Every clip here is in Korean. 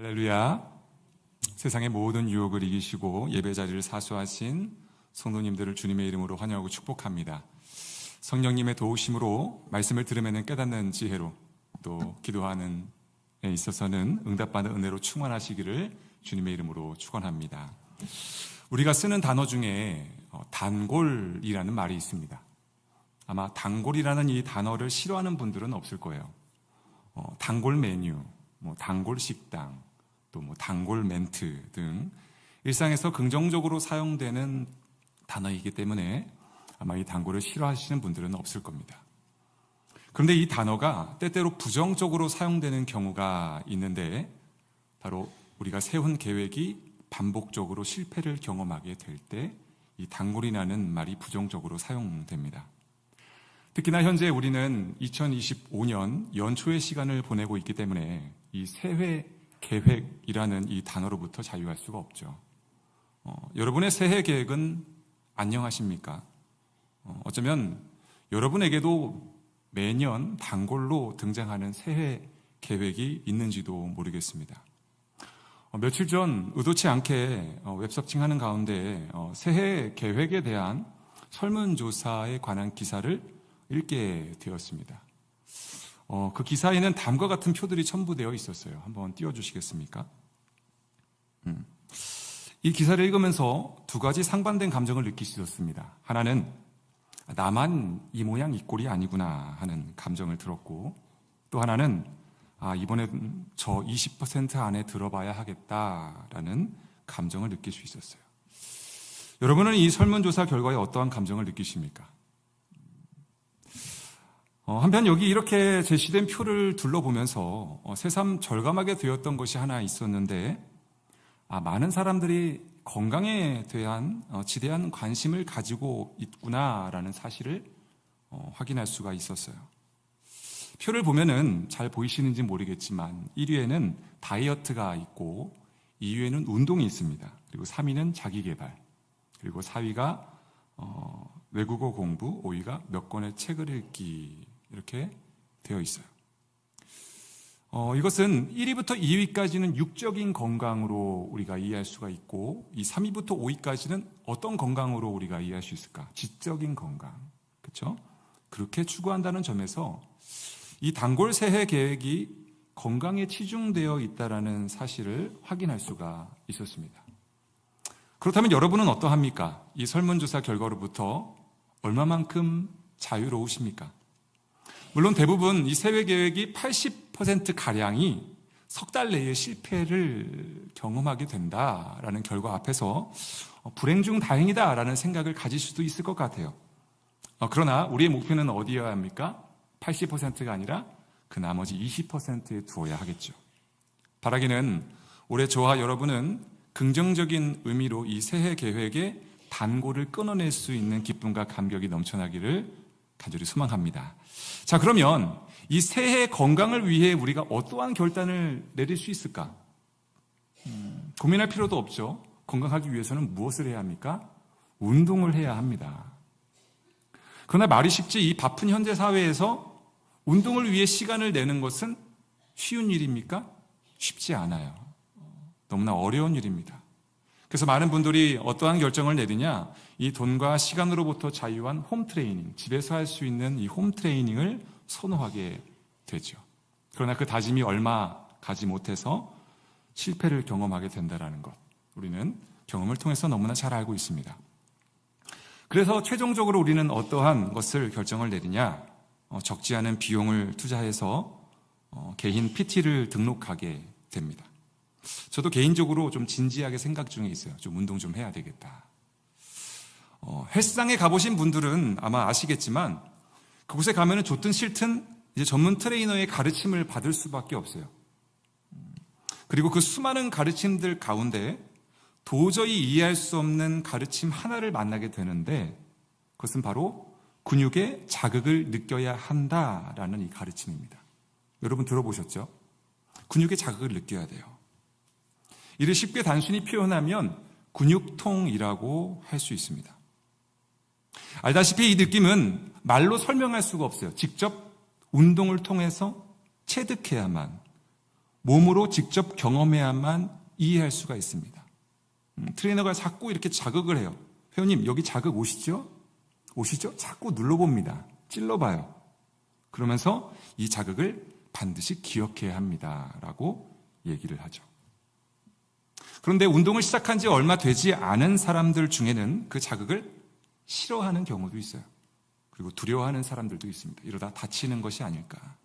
할렐루야. 세상의 모든 유혹을 이기시고 예배 자리를 사수하신 성도님들을 주님의 이름으로 환영하고 축복합니다. 성령님의 도우심으로 말씀을 들으면 깨닫는 지혜로 또 기도하는 데 있어서는 응답받는 은혜로 충만하시기를 주님의 이름으로 축원합니다. 우리가 쓰는 단어 중에 단골이라는 말이 있습니다. 아마 단골이라는 이 단어를 싫어하는 분들은 없을 거예요. 단골 메뉴, 단골 식당, 또 단골 멘트 등 일상에서 긍정적으로 사용되는 단어이기 때문에 아마 이 단골을 싫어하시는 분들은 없을 겁니다. 그런데 이 단어가 때때로 부정적으로 사용되는 경우가 있는데 바로 우리가 세운 계획이 반복적으로 실패를 경험하게 될 때 이 단골이라는 말이 부정적으로 사용됩니다. 특히나 현재 우리는 2025년 연초의 시간을 보내고 있기 때문에 이 새해 계획이라는 이 단어로부터 자유할 수가 없죠. 여러분의 새해 계획은 안녕하십니까? 어쩌면 여러분에게도 매년 단골로 등장하는 새해 계획이 있는지도 모르겠습니다. 며칠 전 의도치 않게 웹서칭하는 가운데 새해 계획에 대한 설문조사에 관한 기사를 읽게 되었습니다. 그 기사에는 다음과 같은 표들이 첨부되어 있었어요. 한번 띄워주시겠습니까? 이 기사를 읽으면서 두 가지 상반된 감정을 느낄 수 있었습니다. 하나는 나만 이 모양 이 꼴이 아니구나 하는 감정을 들었고, 또 하나는 이번엔 저 20% 안에 들어봐야 하겠다라는 감정을 느낄 수 있었어요. 여러분은 이 설문조사 결과에 어떠한 감정을 느끼십니까? 한편 여기 이렇게 제시된 표를 둘러보면서 새삼 절감하게 되었던 것이 하나 있었는데, 많은 사람들이 건강에 대한 지대한 관심을 가지고 있구나라는 사실을 확인할 수가 있었어요. 표를 보면은 잘 보이시는지 모르겠지만 1위에는 다이어트가 있고 2위에는 운동이 있습니다. 그리고 3위는 자기개발, 그리고 4위가 외국어 공부, 5위가 몇 권의 책을 읽기, 이렇게 되어 있어요. 이것은 1위부터 2위까지는 육적인 건강으로 우리가 이해할 수가 있고, 이 3위부터 5위까지는 어떤 건강으로 우리가 이해할 수 있을까? 지적인 건강, 그렇죠? 그렇게 추구한다는 점에서 이 단골 새해 계획이 건강에 치중되어 있다는 사실을 확인할 수가 있었습니다. 그렇다면 여러분은 어떠합니까? 이 설문조사 결과로부터 얼마만큼 자유로우십니까? 물론 대부분 이 새해 계획이 80%가량이 석 달 내에 실패를 경험하게 된다라는 결과 앞에서 불행 중 다행이다라는 생각을 가질 수도 있을 것 같아요. 그러나 우리의 목표는 어디여야 합니까? 80%가 아니라 그 나머지 20%에 두어야 하겠죠. 바라기는 올해 저와 여러분은 긍정적인 의미로 이 새해 계획에 단골을 끊어낼 수 있는 기쁨과 감격이 넘쳐나기를 간절히 소망합니다. 자, 그러면 이 새해 건강을 위해 우리가 어떠한 결단을 내릴 수 있을까? 고민할 필요도 없죠. 건강하기 위해서는 무엇을 해야 합니까? 운동을 해야 합니다. 그러나 말이 쉽지 이 바쁜 현대 사회에서 운동을 위해 시간을 내는 것은 쉬운 일입니까? 쉽지 않아요. 너무나 어려운 일입니다. 그래서 많은 분들이 어떠한 결정을 내리냐, 이 돈과 시간으로부터 자유한 홈트레이닝, 집에서 할 수 있는 이 홈트레이닝을 선호하게 되죠. 그러나 그 다짐이 얼마 가지 못해서 실패를 경험하게 된다는 것, 우리는 경험을 통해서 너무나 잘 알고 있습니다. 그래서 최종적으로 우리는 어떠한 것을 결정을 내리냐, 적지 않은 비용을 투자해서 개인 PT를 등록하게 됩니다. 저도 개인적으로 좀 진지하게 생각 중에 있어요. 좀 운동 좀 해야 되겠다. 헬스장에 가보신 분들은 아마 아시겠지만 그곳에 가면은 좋든 싫든 이제 전문 트레이너의 가르침을 받을 수밖에 없어요. 그리고 그 수많은 가르침들 가운데 도저히 이해할 수 없는 가르침 하나를 만나게 되는데, 그것은 바로 근육의 자극을 느껴야 한다라는 이 가르침입니다. 여러분 들어보셨죠? 근육의 자극을 느껴야 돼요. 이를 쉽게 단순히 표현하면 근육통이라고 할 수 있습니다. 알다시피 이 느낌은 말로 설명할 수가 없어요. 직접 운동을 통해서 체득해야만 몸으로 직접 경험해야만 이해할 수가 있습니다. 트레이너가 자꾸 이렇게 자극을 해요. 회원님, 여기 자극 오시죠? 오시죠? 자꾸 눌러봅니다. 찔러봐요. 그러면서 이 자극을 반드시 기억해야 합니다. 라고 얘기를 하죠. 그런데 운동을 시작한 지 얼마 되지 않은 사람들 중에는 그 자극을 싫어하는 경우도 있어요. 그리고 두려워하는 사람들도 있습니다. 이러다 다치는 것이 아닐까.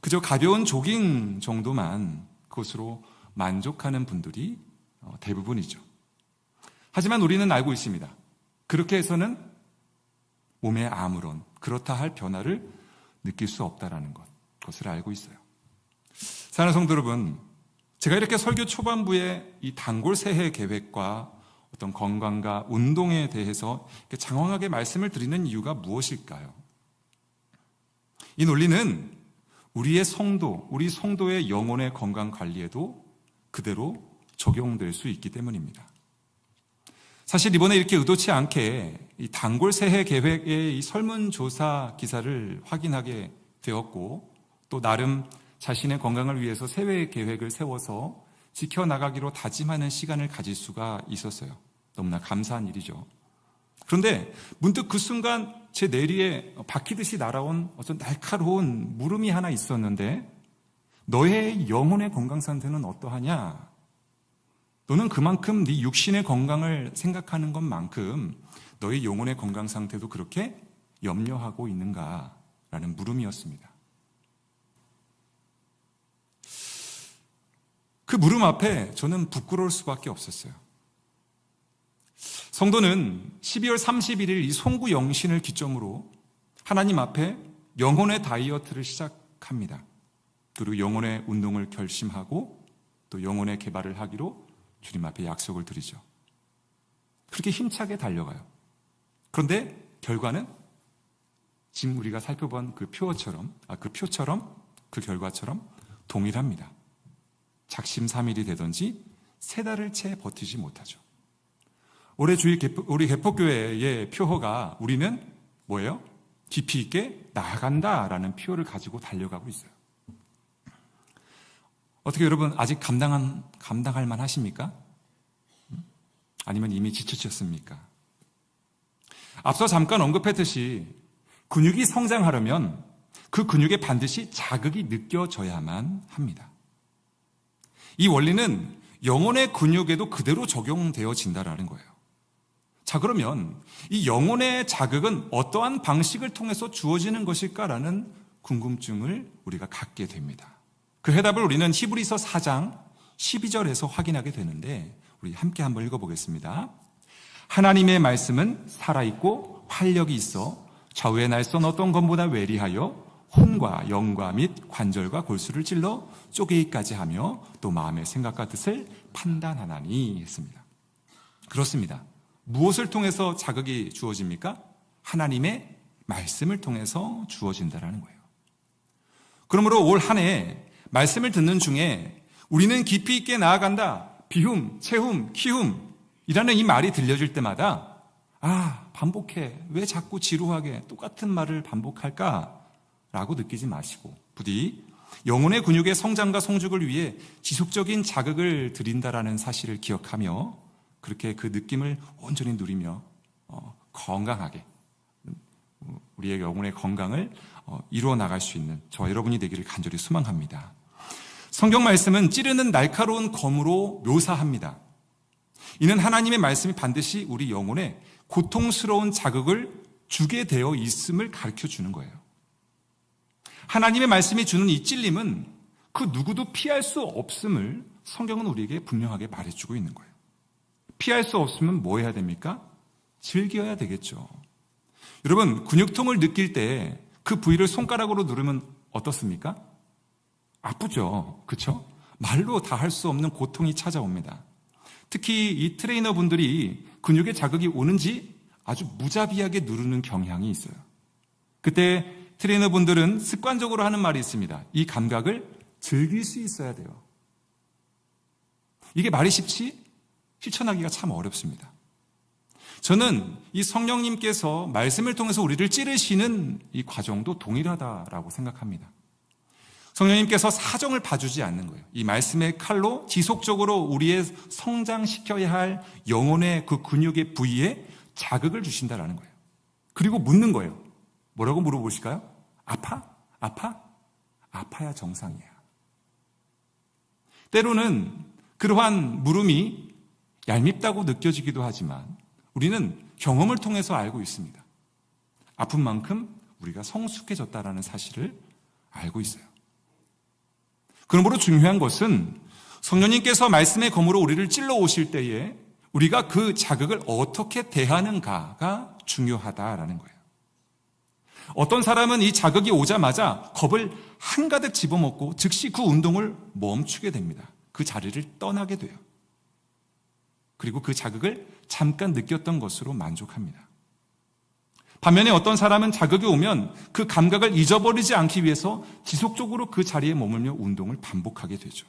그저 가벼운 조깅 정도만 그것으로 만족하는 분들이 대부분이죠. 하지만 우리는 알고 있습니다. 그렇게 해서는 몸에 아무런 그렇다 할 변화를 느낄 수 없다라는 것을 알고 있어요. 사랑하는 성도 여러분, 제가 이렇게 설교 초반부에 이 단골 새해 계획과 어떤 건강과 운동에 대해서 장황하게 말씀을 드리는 이유가 무엇일까요? 이 논리는 우리의 성도, 우리 성도의 영혼의 건강 관리에도 그대로 적용될 수 있기 때문입니다. 사실 이번에 이렇게 의도치 않게 이 단골 새해 계획의 이 설문조사 기사를 확인하게 되었고, 또 나름 자신의 건강을 위해서 새해 계획을 세워서 지켜나가기로 다짐하는 시간을 가질 수가 있었어요. 너무나 감사한 일이죠. 그런데 문득 그 순간 제 내리에 박히듯이 날아온 어떤 날카로운 물음이 하나 있었는데, 너의 영혼의 건강 상태는 어떠하냐? 너는 그만큼 네 육신의 건강을 생각하는 것만큼 너의 영혼의 건강 상태도 그렇게 염려하고 있는가? 라는 물음이었습니다. 그 물음 앞에 저는 부끄러울 수밖에 없었어요. 성도는 12월 31일 이 송구 영신을 기점으로 하나님 앞에 영혼의 다이어트를 시작합니다. 그리고 영혼의 운동을 결심하고 또 영혼의 개발을 하기로 주님 앞에 약속을 드리죠. 그렇게 힘차게 달려가요. 그런데 결과는 지금 우리가 살펴본 그 표처럼 그 결과처럼 동일합니다. 작심삼일이 되든지 3달을 채 버티지 못하죠. 올해 우리 개포교회의 표어가 우리는 뭐예요? 깊이 있게 나아간다라는 표어를 가지고 달려가고 있어요. 어떻게 여러분 아직 감당할 만 하십니까? 아니면 이미 지치셨습니까? 앞서 잠깐 언급했듯이 근육이 성장하려면 그 근육에 반드시 자극이 느껴져야만 합니다. 이 원리는 영혼의 근육에도 그대로 적용되어진다라는 거예요. 자, 그러면 이 영혼의 자극은 어떠한 방식을 통해서 주어지는 것일까라는 궁금증을 우리가 갖게 됩니다. 그 해답을 우리는 히브리서 4장 12절에서 확인하게 되는데, 우리 함께 한번 읽어보겠습니다. 하나님의 말씀은 살아있고 활력이 있어 좌우의 날선 어떤 것보다 외리하여 혼과 영과 및 관절과 골수를 찔러 쪼개기까지 하며 또 마음의 생각과 뜻을 판단하나니 했습니다. 그렇습니다. 무엇을 통해서 자극이 주어집니까? 하나님의 말씀을 통해서 주어진다라는 거예요. 그러므로 올 한 해 말씀을 듣는 중에 우리는 깊이 있게 나아간다, 비움, 채움, 키움 이라는 이 말이 들려질 때마다 반복해, 왜 자꾸 지루하게 똑같은 말을 반복할까? 라고 느끼지 마시고 부디 영혼의 근육의 성장과 성숙을 위해 지속적인 자극을 드린다라는 사실을 기억하며 그렇게 그 느낌을 온전히 누리며 건강하게 우리의 영혼의 건강을 이루어 나갈 수 있는 저와 여러분이 되기를 간절히 소망합니다. 성경 말씀은 찌르는 날카로운 검으로 묘사합니다. 이는 하나님의 말씀이 반드시 우리 영혼에 고통스러운 자극을 주게 되어 있음을 가르쳐 주는 거예요. 하나님의 말씀이 주는 이 찔림은 그 누구도 피할 수 없음을 성경은 우리에게 분명하게 말해주고 있는 거예요. 피할 수 없으면 뭐 해야 됩니까? 즐겨야 되겠죠. 여러분, 근육통을 느낄 때 그 부위를 손가락으로 누르면 어떻습니까? 아프죠. 그렇죠? 말로 다 할 수 없는 고통이 찾아옵니다. 특히 이 트레이너 분들이 근육에 자극이 오는지 아주 무자비하게 누르는 경향이 있어요. 그때 트레이너 분들은 습관적으로 하는 말이 있습니다. 이 감각을 즐길 수 있어야 돼요. 이게 말이 쉽지? 실천하기가 참 어렵습니다. 저는 이 성령님께서 말씀을 통해서 우리를 찌르시는 이 과정도 동일하다라고 생각합니다. 성령님께서 사정을 봐주지 않는 거예요. 이 말씀의 칼로 지속적으로 우리의 성장시켜야 할 영혼의 그 근육의 부위에 자극을 주신다라는 거예요. 그리고 묻는 거예요. 뭐라고 물어보실까요? 아파? 아파? 아파야 정상이야. 때로는 그러한 물음이 얄밉다고 느껴지기도 하지만 우리는 경험을 통해서 알고 있습니다. 아픈 만큼 우리가 성숙해졌다라는 사실을 알고 있어요. 그러므로 중요한 것은 성령님께서 말씀의 검으로 우리를 찔러 오실 때에 우리가 그 자극을 어떻게 대하는가가 중요하다라는 거예요. 어떤 사람은 이 자극이 오자마자 겁을 한가득 집어먹고 즉시 그 운동을 멈추게 됩니다. 그 자리를 떠나게 돼요. 그리고 그 자극을 잠깐 느꼈던 것으로 만족합니다. 반면에 어떤 사람은 자극이 오면 그 감각을 잊어버리지 않기 위해서 지속적으로 그 자리에 머물며 운동을 반복하게 되죠.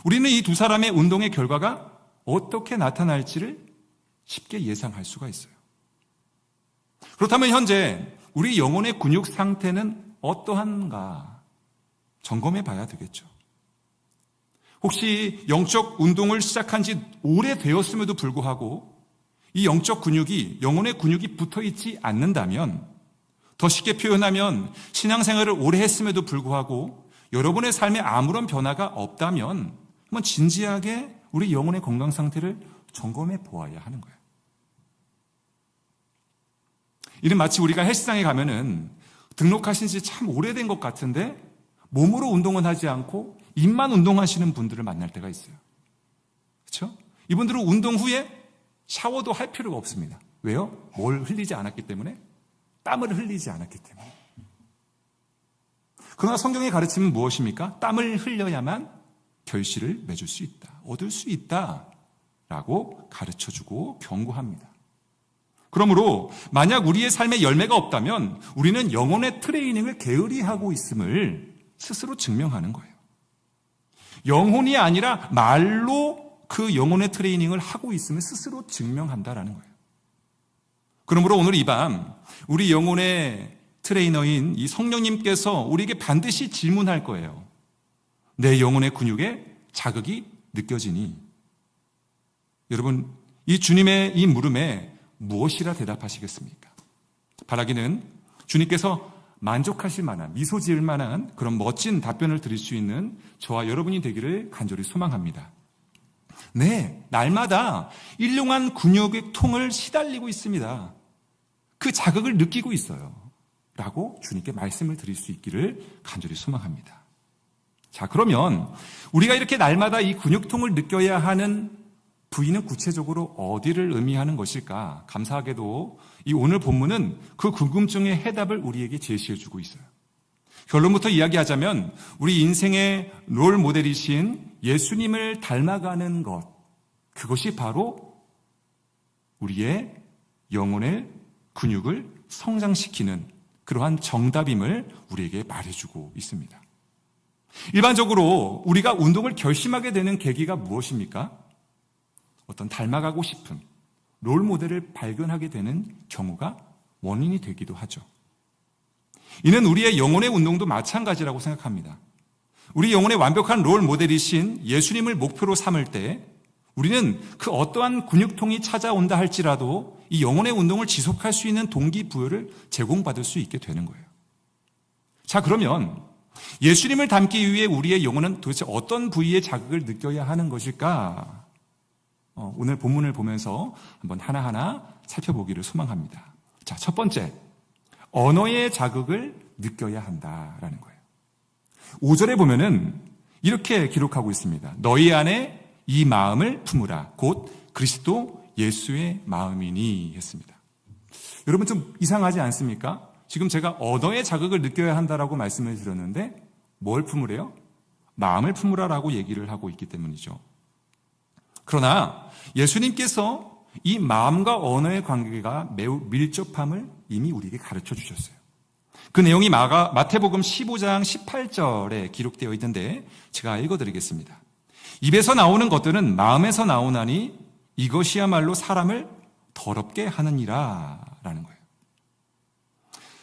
우리는 이 두 사람의 운동의 결과가 어떻게 나타날지를 쉽게 예상할 수가 있어요. 그렇다면 현재 우리 영혼의 근육 상태는 어떠한가 점검해 봐야 되겠죠. 혹시 영적 운동을 시작한 지 오래되었음에도 불구하고 이 영적 근육이 영혼의 근육이 붙어있지 않는다면, 더 쉽게 표현하면 신앙생활을 오래 했음에도 불구하고 여러분의 삶에 아무런 변화가 없다면 한번 진지하게 우리 영혼의 건강 상태를 점검해 보아야 하는 거예요. 이는 마치 우리가 헬스장에 가면은 등록하신 지 참 오래된 것 같은데 몸으로 운동은 하지 않고 입만 운동하시는 분들을 만날 때가 있어요. 그렇죠? 이분들은 운동 후에 샤워도 할 필요가 없습니다. 왜요? 뭘 흘리지 않았기 때문에? 땀을 흘리지 않았기 때문에. 그러나 성경의 가르침은 무엇입니까? 땀을 흘려야만 결실을 맺을 수 있다. 얻을 수 있다. 라고 가르쳐주고 경고합니다. 그러므로 만약 우리의 삶에 열매가 없다면 우리는 영혼의 트레이닝을 게으리 하고 있음을 스스로 증명하는 거예요. 영혼이 아니라 말로 그 영혼의 트레이닝을 하고 있음을 스스로 증명한다라는 거예요. 그러므로 오늘 이 밤 우리 영혼의 트레이너인 이 성령님께서 우리에게 반드시 질문할 거예요. 내 영혼의 근육에 자극이 느껴지니? 여러분, 이 주님의 이 물음에 무엇이라 대답하시겠습니까? 바라기는 주님께서 만족하실 만한, 미소 지을 만한 그런 멋진 답변을 드릴 수 있는 저와 여러분이 되기를 간절히 소망합니다. 네, 날마다 일용한 근육의 통을 시달리고 있습니다. 그 자극을 느끼고 있어요. 라고 주님께 말씀을 드릴 수 있기를 간절히 소망합니다. 자, 그러면 우리가 이렇게 날마다 이 근육통을 느껴야 하는 부위는 구체적으로 어디를 의미하는 것일까? 감사하게도 이 오늘 본문은 그 궁금증의 해답을 우리에게 제시해주고 있어요. 결론부터 이야기하자면 우리 인생의 롤 모델이신 예수님을 닮아가는 것, 그것이 바로 우리의 영혼의 근육을 성장시키는 그러한 정답임을 우리에게 말해주고 있습니다. 일반적으로 우리가 운동을 결심하게 되는 계기가 무엇입니까? 어떤 닮아가고 싶은 롤 모델을 발견하게 되는 경우가 원인이 되기도 하죠. 이는 우리의 영혼의 운동도 마찬가지라고 생각합니다. 우리 영혼의 완벽한 롤 모델이신 예수님을 목표로 삼을 때 우리는 그 어떠한 근육통이 찾아온다 할지라도 이 영혼의 운동을 지속할 수 있는 동기부여를 제공받을 수 있게 되는 거예요. 자, 그러면 예수님을 닮기 위해 우리의 영혼은 도대체 어떤 부위의 자극을 느껴야 하는 것일까? 오늘 본문을 보면서 한번 하나하나 살펴보기를 소망합니다. 자, 첫 번째, 언어의 자극을 느껴야 한다라는 거예요. 5절에 보면은 이렇게 기록하고 있습니다. 너희 안에 이 마음을 품으라. 곧 그리스도 예수의 마음이니 했습니다. 여러분 좀 이상하지 않습니까? 지금 제가 언어의 자극을 느껴야 한다라고 말씀을 드렸는데 뭘 품으래요? 마음을 품으라라고 얘기를 하고 있기 때문이죠. 그러나 예수님께서 이 마음과 언어의 관계가 매우 밀접함을 이미 우리에게 가르쳐 주셨어요. 그 내용이 마태복음 15장 18절에 기록되어 있는데 제가 읽어드리겠습니다. 입에서 나오는 것들은 마음에서 나오나니 이것이야말로 사람을 더럽게 하느니라 라는 거예요.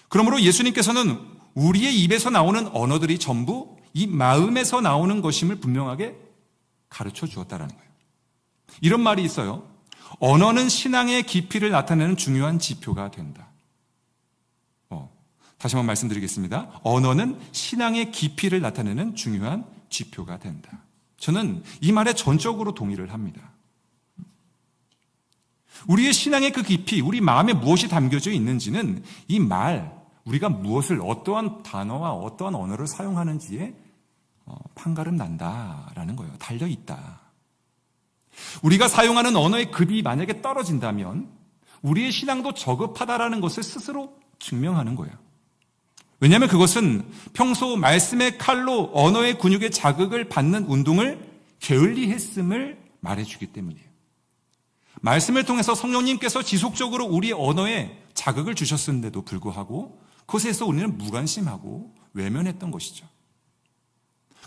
그러므로 예수님께서는 우리의 입에서 나오는 언어들이 전부 이 마음에서 나오는 것임을 분명하게 가르쳐 주었다라는 거예요. 이런 말이 있어요. 언어는 신앙의 깊이를 나타내는 중요한 지표가 된다. 다시 한번 말씀드리겠습니다. 언어는 신앙의 깊이를 나타내는 중요한 지표가 된다. 저는 이 말에 전적으로 동의를 합니다. 우리의 신앙의 그 깊이, 우리 마음에 무엇이 담겨져 있는지는 이 말, 우리가 무엇을 어떠한 단어와 어떠한 언어를 사용하는지에 판가름 난다라는 거예요. 달려있다. 우리가 사용하는 언어의 급이 만약에 떨어진다면 우리의 신앙도 저급하다라는 것을 스스로 증명하는 거예요. 왜냐하면 그것은 평소 말씀의 칼로 언어의 근육의 자극을 받는 운동을 게을리했음을 말해주기 때문이에요. 말씀을 통해서 성령님께서 지속적으로 우리의 언어에 자극을 주셨음에도 불구하고 그것에서 우리는 무관심하고 외면했던 것이죠.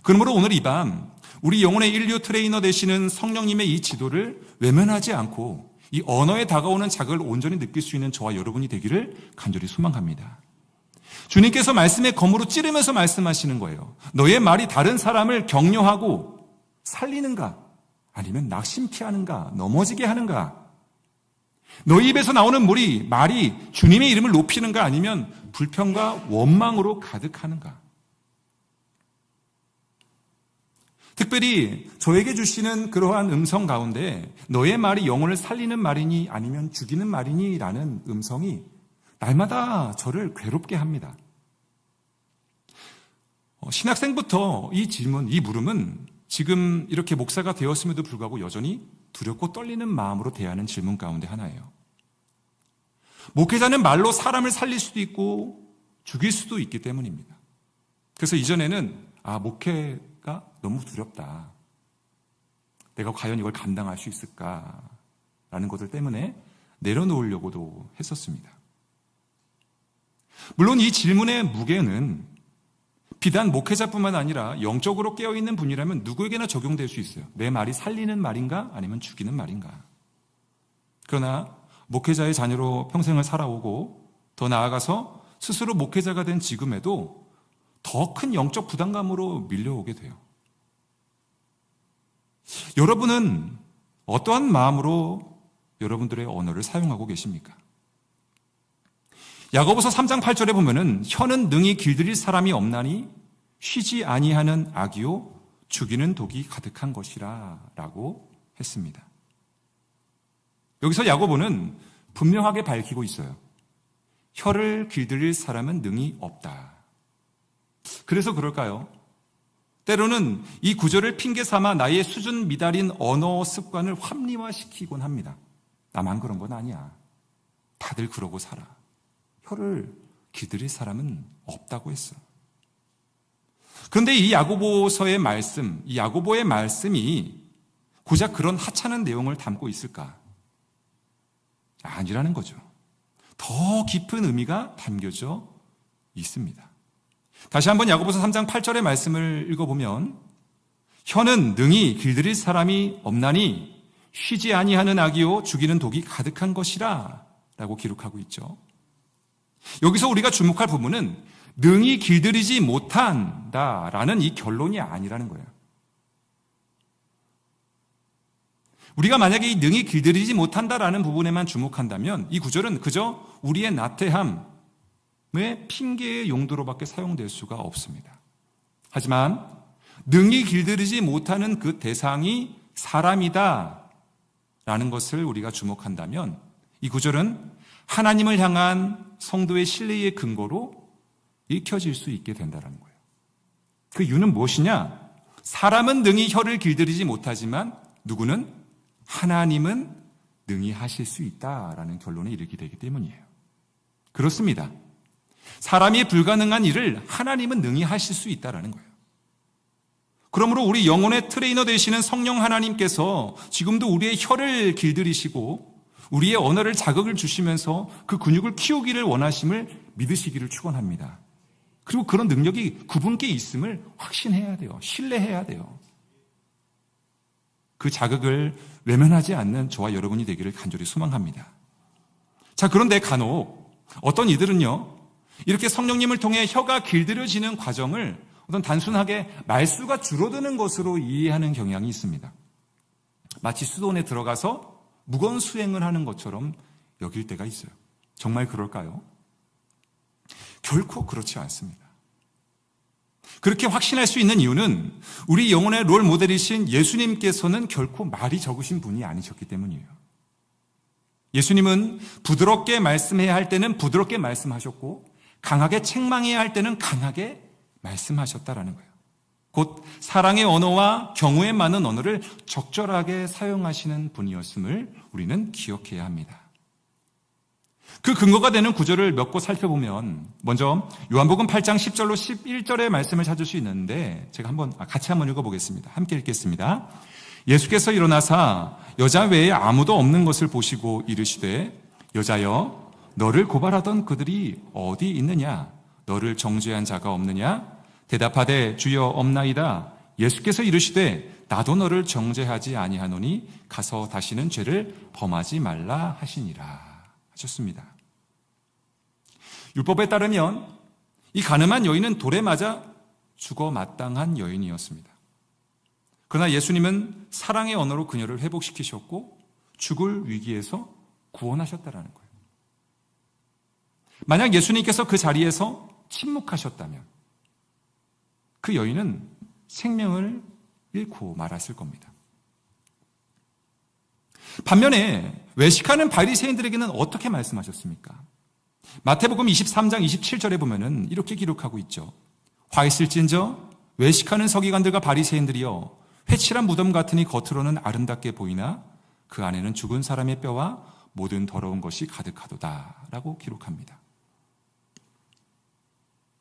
그러므로 오늘 이 밤 우리 영혼의 인류 트레이너 되시는 성령님의 이 지도를 외면하지 않고 이 언어에 다가오는 자극을 온전히 느낄 수 있는 저와 여러분이 되기를 간절히 소망합니다. 주님께서 말씀의 검으로 찌르면서 말씀하시는 거예요. 너의 말이 다른 사람을 격려하고 살리는가? 아니면 낙심케 하는가? 넘어지게 하는가? 너희 입에서 나오는 말이 주님의 이름을 높이는가? 아니면 불평과 원망으로 가득하는가? 특별히 저에게 주시는 그러한 음성 가운데 너의 말이 영혼을 살리는 말이니 아니면 죽이는 말이니 라는 음성이 날마다 저를 괴롭게 합니다. 신학생부터 이 질문, 이 물음은 지금 이렇게 목사가 되었음에도 불구하고 여전히 두렵고 떨리는 마음으로 대하는 질문 가운데 하나예요. 목회자는 말로 사람을 살릴 수도 있고 죽일 수도 있기 때문입니다. 그래서 이전에는 목회가 너무 두렵다. 내가 과연 이걸 감당할 수 있을까라는 것들 때문에 내려놓으려고도 했었습니다. 물론 이 질문의 무게는 비단 목회자뿐만 아니라 영적으로 깨어있는 분이라면 누구에게나 적용될 수 있어요. 내 말이 살리는 말인가 아니면 죽이는 말인가. 그러나 목회자의 자녀로 평생을 살아오고 더 나아가서 스스로 목회자가 된 지금에도 더 큰 영적 부담감으로 밀려오게 돼요. 여러분은 어떠한 마음으로 여러분들의 언어를 사용하고 계십니까? 야고보서 3장 8절에 보면은 혀는 능히 길들일 사람이 없나니 쉬지 아니하는 악이요 죽이는 독이 가득한 것이라 라고 했습니다. 여기서 야고보는 분명하게 밝히고 있어요. 혀를 길들일 사람은 능히 없다. 그래서 그럴까요? 때로는 이 구절을 핑계 삼아 나의 수준 미달인 언어 습관을 합리화시키곤 합니다. 나만 그런 건 아니야. 다들 그러고 살아. 혀를 길들일 사람은 없다고 했어. 그런데 이 야고보서의 말씀, 이 야고보의 말씀이 고작 그런 하찮은 내용을 담고 있을까? 아니라는 거죠. 더 깊은 의미가 담겨져 있습니다. 다시 한번 야고보서 3장 8절의 말씀을 읽어보면 혀는 능히 길들일 사람이 없나니 쉬지 아니하는 악이요 죽이는 독이 가득한 것이라 라고 기록하고 있죠. 여기서 우리가 주목할 부분은 능히 길들이지 못한다라는 이 결론이 아니라는 거예요. 우리가 만약에 이 능히 길들이지 못한다라는 부분에만 주목한다면 이 구절은 그저 우리의 나태함의 핑계의 용도로밖에 사용될 수가 없습니다. 하지만 능히 길들이지 못하는 그 대상이 사람이다 라는 것을 우리가 주목한다면 이 구절은 하나님을 향한 성도의 신뢰의 근거로 읽혀질 수 있게 된다는 거예요. 그 이유는 무엇이냐? 사람은 능히 혀를 길들이지 못하지만 누구는? 하나님은 능히 하실 수 있다라는 결론에 이르게 되기 때문이에요. 그렇습니다. 사람이 불가능한 일을 하나님은 능히 하실 수 있다라는 거예요. 그러므로 우리 영혼의 트레이너 되시는 성령 하나님께서 지금도 우리의 혀를 길들이시고 우리의 언어를 자극을 주시면서 그 근육을 키우기를 원하심을 믿으시기를 축원합니다. 그리고 그런 능력이 그분께 있음을 확신해야 돼요. 신뢰해야 돼요. 그 자극을 외면하지 않는 저와 여러분이 되기를 간절히 소망합니다. 자, 그런데 간혹 어떤 이들은요, 이렇게 성령님을 통해 혀가 길들여지는 과정을 어떤 단순하게 말수가 줄어드는 것으로 이해하는 경향이 있습니다. 마치 수도원에 들어가서 무거운 수행을 하는 것처럼 여길 때가 있어요. 정말 그럴까요? 결코 그렇지 않습니다. 그렇게 확신할 수 있는 이유는 우리 영혼의 롤 모델이신 예수님께서는 결코 말이 적으신 분이 아니셨기 때문이에요. 예수님은 부드럽게 말씀해야 할 때는 부드럽게 말씀하셨고 강하게 책망해야 할 때는 강하게 말씀하셨다라는 거예요. 곧 사랑의 언어와 경우에 맞는 언어를 적절하게 사용하시는 분이었음을 우리는 기억해야 합니다. 그 근거가 되는 구절을 몇 곳 살펴보면 먼저 요한복음 8장 10절로 11절의 말씀을 찾을 수 있는데 제가 같이 한번 읽어보겠습니다. 함께 읽겠습니다. 예수께서 일어나사 여자 외에 아무도 없는 것을 보시고 이르시되 여자여 너를 고발하던 그들이 어디 있느냐? 너를 정죄한 자가 없느냐? 대답하되 주여 없나이다. 예수께서 이르시되 나도 너를 정죄하지 아니하노니 가서 다시는 죄를 범하지 말라 하시니라 하셨습니다. 율법에 따르면 이 가늠한 여인은 돌에 맞아 죽어 마땅한 여인이었습니다. 그러나 예수님은 사랑의 언어로 그녀를 회복시키셨고 죽을 위기에서 구원하셨다라는 거예요. 만약 예수님께서 그 자리에서 침묵하셨다면 그 여인은 생명을 잃고 말았을 겁니다. 반면에 외식하는 바리새인들에게는 어떻게 말씀하셨습니까? 마태복음 23장 27절에 보면은 이렇게 기록하고 있죠. 화 있을진저 외식하는 서기관들과 바리새인들이여 회칠한 무덤 같으니 겉으로는 아름답게 보이나 그 안에는 죽은 사람의 뼈와 모든 더러운 것이 가득하도다 라고 기록합니다.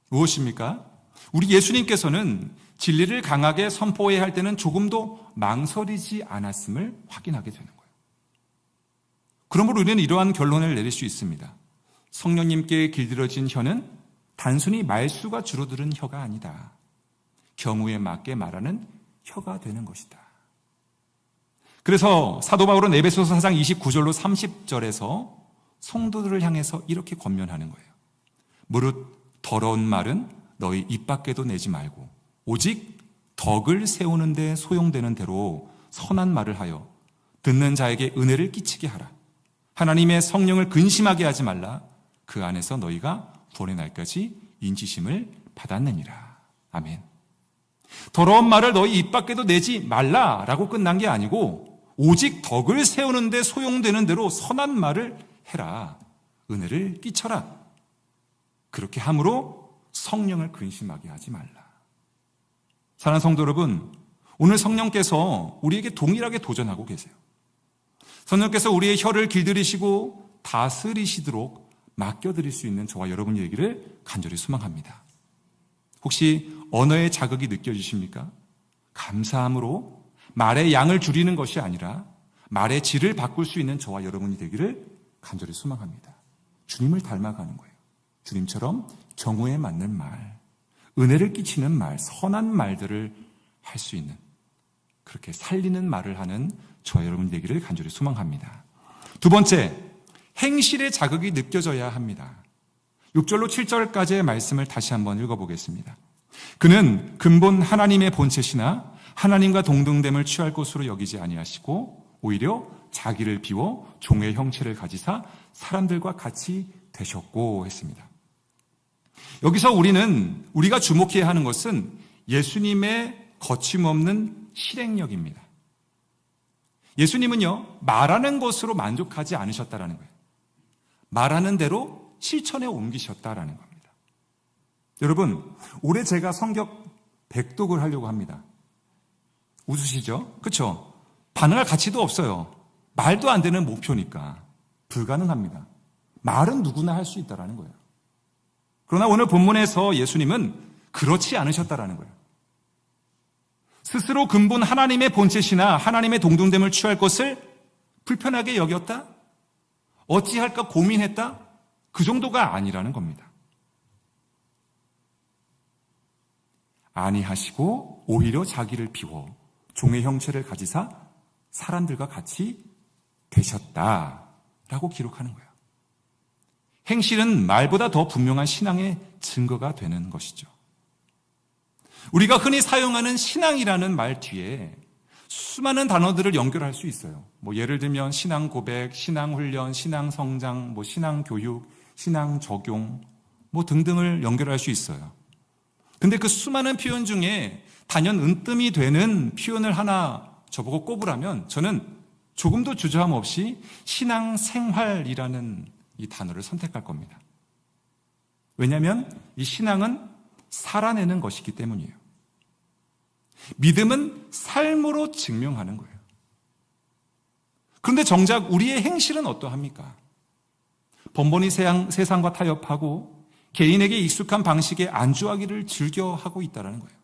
무엇입니까? 우리 예수님께서는 진리를 강하게 선포해야 할 때는 조금도 망설이지 않았음을 확인하게 되는 거예요. 그러므로 우리는 이러한 결론을 내릴 수 있습니다. 성령님께 길들여진 혀는 단순히 말수가 줄어드는 혀가 아니다. 경우에 맞게 말하는 혀가 되는 것이다. 그래서 사도 바울은 에베소서 4장 29절로 30절에서 성도들을 향해서 이렇게 권면하는 거예요. 무릇 더러운 말은 너희 입 밖에도 내지 말고 오직 덕을 세우는 데 소용되는 대로 선한 말을 하여 듣는 자에게 은혜를 끼치게 하라. 하나님의 성령을 근심하게 하지 말라. 그 안에서 너희가 구원의 날까지 인치심을 받았느니라. 아멘. 더러운 말을 너희 입 밖에도 내지 말라라고 끝난 게 아니고 오직 덕을 세우는 데 소용되는 대로 선한 말을 해라. 은혜를 끼쳐라. 그렇게 함으로 성령을 근심하게 하지 말라. 사랑하는 성도 여러분, 오늘 성령께서 우리에게 동일하게 도전하고 계세요. 성령께서 우리의 혀를 길들이시고 다스리시도록 맡겨드릴 수 있는 저와 여러분의 얘기를 간절히 소망합니다. 혹시 언어의 자극이 느껴지십니까? 감사함으로 말의 양을 줄이는 것이 아니라 말의 질을 바꿀 수 있는 저와 여러분이 되기를 간절히 소망합니다. 주님을 닮아가는 거예요. 주님처럼 경우에 맞는 말, 은혜를 끼치는 말, 선한 말들을 할 수 있는 그렇게 살리는 말을 하는 저와 여러분 되기를 간절히 소망합니다. 두 번째, 행실의 자극이 느껴져야 합니다. 6절로 7절까지의 말씀을 다시 한번 읽어보겠습니다. 그는 근본 하나님의 본체시나 하나님과 동등됨을 취할 것으로 여기지 아니하시고 오히려 자기를 비워 종의 형체를 가지사 사람들과 같이 되셨고 했습니다. 여기서 우리가 주목해야 하는 것은 예수님의 거침없는 실행력입니다. 예수님은요, 말하는 것으로 만족하지 않으셨다라는 거예요. 말하는 대로 실천에 옮기셨다라는 겁니다. 여러분, 올해 제가 성경 100독을 하려고 합니다. 웃으시죠? 그렇죠? 반응할 가치도 없어요. 말도 안 되는 목표니까 불가능합니다. 말은 누구나 할 수 있다라는 거예요. 그러나 오늘 본문에서 예수님은 그렇지 않으셨다라는 거예요. 스스로 근본 하나님의 본체시나 하나님의 동등됨을 취할 것을 불편하게 여겼다? 어찌할까 고민했다? 그 정도가 아니라는 겁니다. 아니하시고 오히려 자기를 비워 종의 형체를 가지사 사람들과 같이 되셨다라고 기록하는 거예요. 행실은 말보다 더 분명한 신앙의 증거가 되는 것이죠. 우리가 흔히 사용하는 신앙이라는 말 뒤에 수많은 단어들을 연결할 수 있어요. 예를 들면 신앙 고백, 신앙 훈련, 신앙 성장, 신앙 교육, 신앙 적용, 등등을 연결할 수 있어요. 근데 그 수많은 표현 중에 단연 은뜸이 되는 표현을 하나 저보고 꼽으라면 저는 조금도 주저함 없이 신앙 생활이라는 이 단어를 선택할 겁니다. 왜냐하면 이 신앙은 살아내는 것이기 때문이에요. 믿음은 삶으로 증명하는 거예요. 그런데 정작 우리의 행실은 어떠합니까? 번번이 세상과 타협하고 개인에게 익숙한 방식에 안주하기를 즐겨하고 있다는 거예요.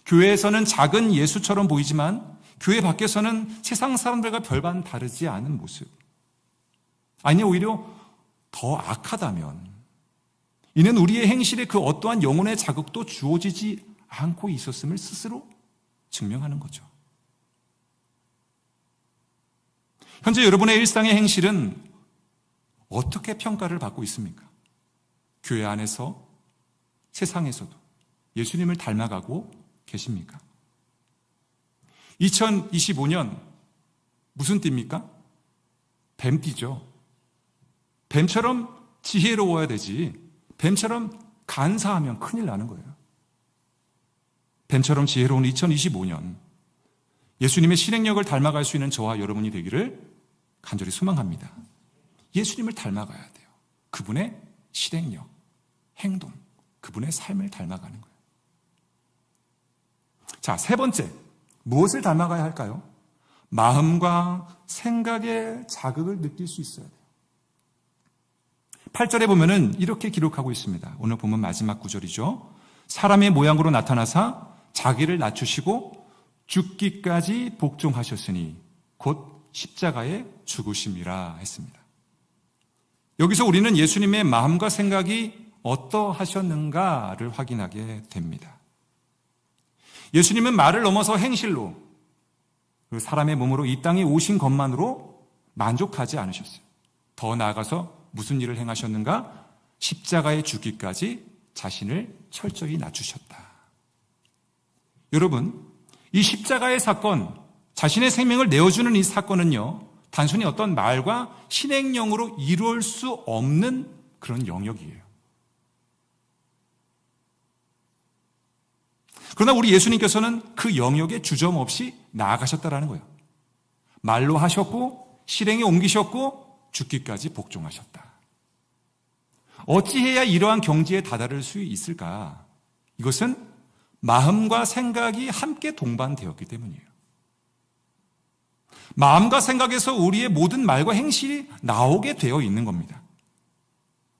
교회에서는 작은 예수처럼 보이지만 교회 밖에서는 세상 사람들과 별반 다르지 않은 모습. 아니 오히려 더 악하다면 이는 우리의 행실에 그 어떠한 영혼의 자극도 주어지지 않고 있었음을 스스로 증명하는 거죠. 현재 여러분의 일상의 행실은 어떻게 평가를 받고 있습니까? 교회 안에서, 세상에서도 예수님을 닮아가고 계십니까? 2025년 무슨 띠입니까? 뱀띠죠. 뱀처럼 지혜로워야 되지 뱀처럼 간사하면 큰일 나는 거예요. 뱀처럼 지혜로운 2025년 예수님의 실행력을 닮아갈 수 있는 저와 여러분이 되기를 간절히 소망합니다. 예수님을 닮아가야 돼요. 그분의 실행력, 행동, 그분의 삶을 닮아가는 거예요. 자, 세 번째, 무엇을 닮아가야 할까요? 마음과 생각의 자극을 느낄 수 있어야 돼요. 8절에 보면은 이렇게 기록하고 있습니다. 오늘 보면 마지막 구절이죠. 사람의 모양으로 나타나사 자기를 낮추시고 죽기까지 복종하셨으니 곧 십자가에 죽으심이라 했습니다. 여기서 우리는 예수님의 마음과 생각이 어떠하셨는가를 확인하게 됩니다. 예수님은 말을 넘어서 행실로 그 사람의 몸으로 이 땅에 오신 것만으로 만족하지 않으셨어요. 더 나아가서 무슨 일을 행하셨는가? 십자가에 죽기까지 자신을 철저히 낮추셨다. 여러분, 이 십자가의 사건, 자신의 생명을 내어주는 이 사건은요, 단순히 어떤 말과 신행령으로 이루어질 수 없는 그런 영역이에요. 그러나 우리 예수님께서는 그 영역에 주저없이 나아가셨다라는 거예요. 말로 하셨고 실행에 옮기셨고 죽기까지 복종하셨다. 어찌해야 이러한 경지에 다다를 수 있을까? 이것은 마음과 생각이 함께 동반되었기 때문이에요. 마음과 생각에서 우리의 모든 말과 행실이 나오게 되어 있는 겁니다.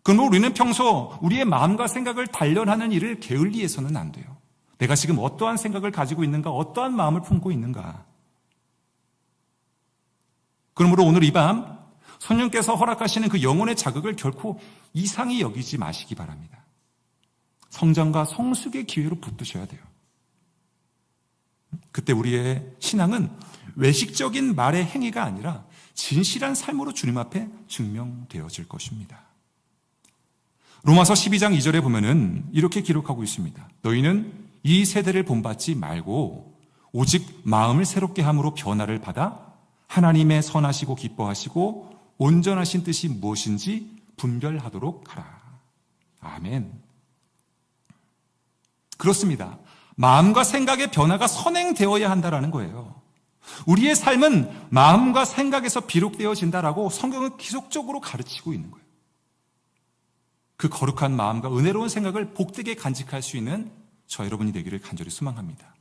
그러면 우리는 평소 우리의 마음과 생각을 단련하는 일을 게을리해서는 안 돼요. 내가 지금 어떠한 생각을 가지고 있는가, 어떠한 마음을 품고 있는가. 그러므로 오늘 이 밤 성령께서 허락하시는 그 영혼의 자극을 결코 이상히 여기지 마시기 바랍니다. 성장과 성숙의 기회로 붙드셔야 돼요. 그때 우리의 신앙은 외식적인 말의 행위가 아니라 진실한 삶으로 주님 앞에 증명되어질 것입니다. 로마서 12장 2절에 보면은 이렇게 기록하고 있습니다. 너희는 이 세대를 본받지 말고 오직 마음을 새롭게 함으로 변화를 받아 하나님의 선하시고 기뻐하시고 온전하신 뜻이 무엇인지 분별하도록 하라. 아멘. 그렇습니다. 마음과 생각의 변화가 선행되어야 한다는 거예요. 우리의 삶은 마음과 생각에서 비롯되어진다라고 성경은 기속적으로 가르치고 있는 거예요. 그 거룩한 마음과 은혜로운 생각을 복되게 간직할 수 있는 저 여러분이 되기를 간절히 소망합니다.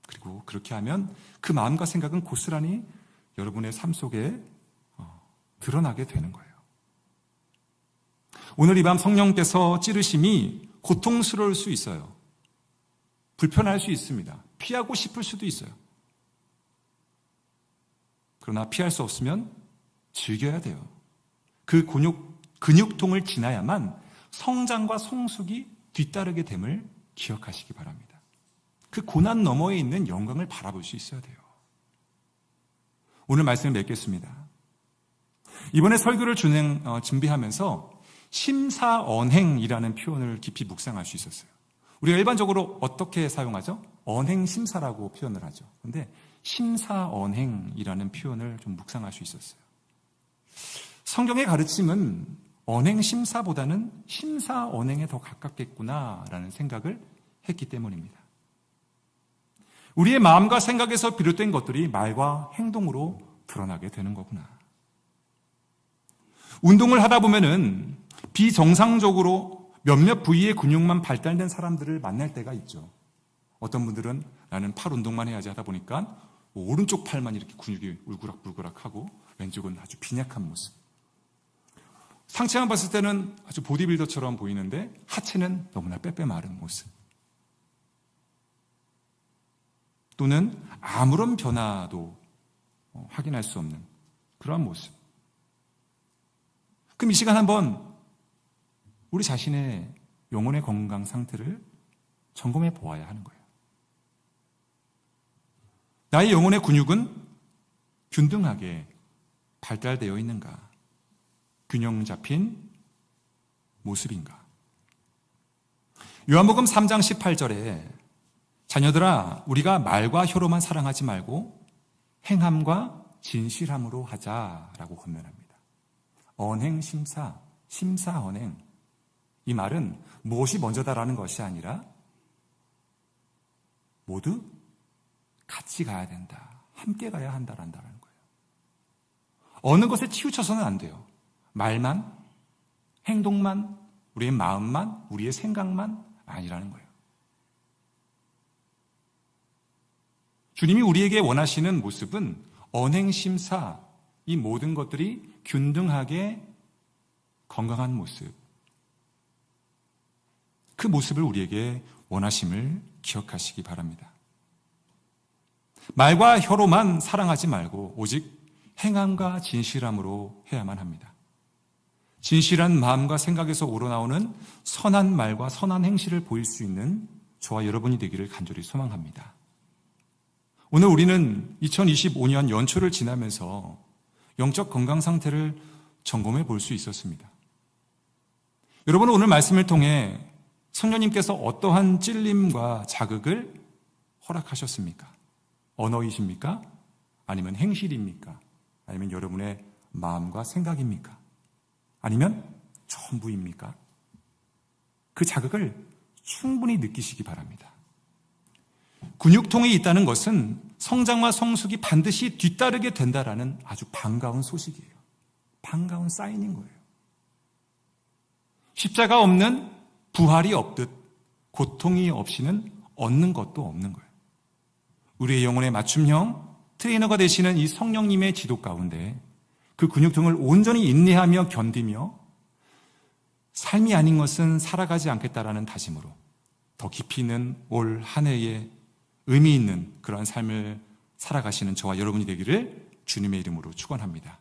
그리고 그렇게 하면 그 마음과 생각은 고스란히 여러분의 삶 속에 드러나게 되는 거예요. 오늘 이 밤 성령께서 찌르심이 고통스러울 수 있어요. 불편할 수 있습니다. 피하고 싶을 수도 있어요. 그러나 피할 수 없으면 즐겨야 돼요. 그 근육통을 지나야만 성장과 성숙이 뒤따르게 됨을 기억하시기 바랍니다. 그 고난 너머에 있는 영광을 바라볼 수 있어야 돼요. 오늘 말씀을 맺겠습니다. 이번에 설교를 준비하면서 심사언행이라는 표현을 깊이 묵상할 수 있었어요. 우리가 일반적으로 어떻게 사용하죠? 언행심사라고 표현을 하죠. 그런데 심사언행이라는 표현을 좀 묵상할 수 있었어요. 성경의 가르침은 언행심사보다는 심사언행에 더 가깝겠구나라는 생각을 했기 때문입니다. 우리의 마음과 생각에서 비롯된 것들이 말과 행동으로 드러나게 되는 거구나. 운동을 하다 보면은 비정상적으로 몇몇 부위의 근육만 발달된 사람들을 만날 때가 있죠. 어떤 분들은 나는 팔 운동만 해야지 하다 보니까 오른쪽 팔만 이렇게 근육이 울그락불그락하고 왼쪽은 아주 빈약한 모습. 상체만 봤을 때는 아주 보디빌더처럼 보이는데 하체는 너무나 빼빼 마른 모습. 또는 아무런 변화도 확인할 수 없는 그러한 모습. 그럼 이 시간 한번 우리 자신의 영혼의 건강 상태를 점검해 보아야 하는 거예요. 나의 영혼의 근육은 균등하게 발달되어 있는가? 균형 잡힌 모습인가? 요한복음 3장 18절에 자녀들아 우리가 말과 혀로만 사랑하지 말고 행함과 진실함으로 하자라고 권면합니다. 언행심사, 심사언행. 이 말은 무엇이 먼저다라는 것이 아니라 모두 같이 가야 된다. 함께 가야 한다라는 거예요. 어느 것에 치우쳐서는 안 돼요. 말만, 행동만, 우리의 마음만, 우리의 생각만 아니라는 거예요. 주님이 우리에게 원하시는 모습은 언행심사, 이 모든 것들이 균등하게 건강한 모습. 그 모습을 우리에게 원하심을 기억하시기 바랍니다. 말과 혀로만 사랑하지 말고 오직 행함과 진실함으로 해야만 합니다. 진실한 마음과 생각에서 우러나오는 선한 말과 선한 행실을 보일 수 있는 저와 여러분이 되기를 간절히 소망합니다. 오늘 우리는 2025년 연초를 지나면서 영적 건강 상태를 점검해 볼 수 있었습니다. 여러분은 오늘 말씀을 통해 성령님께서 어떠한 찔림과 자극을 허락하셨습니까? 언어이십니까? 아니면 행실입니까? 아니면 여러분의 마음과 생각입니까? 아니면 전부입니까? 그 자극을 충분히 느끼시기 바랍니다. 근육통이 있다는 것은 성장과 성숙이 반드시 뒤따르게 된다라는 아주 반가운 소식이에요. 반가운 사인인 거예요. 십자가 없는 부활이 없듯 고통이 없이는 얻는 것도 없는 거예요. 우리의 영혼의 맞춤형 트레이너가 되시는 이 성령님의 지도 가운데 그 근육통을 온전히 인내하며 견디며 삶이 아닌 것은 살아가지 않겠다라는 다짐으로 더 깊이 있는 올 한 해의 의미 있는 그러한 삶을 살아가시는 저와 여러분이 되기를 주님의 이름으로 축원합니다.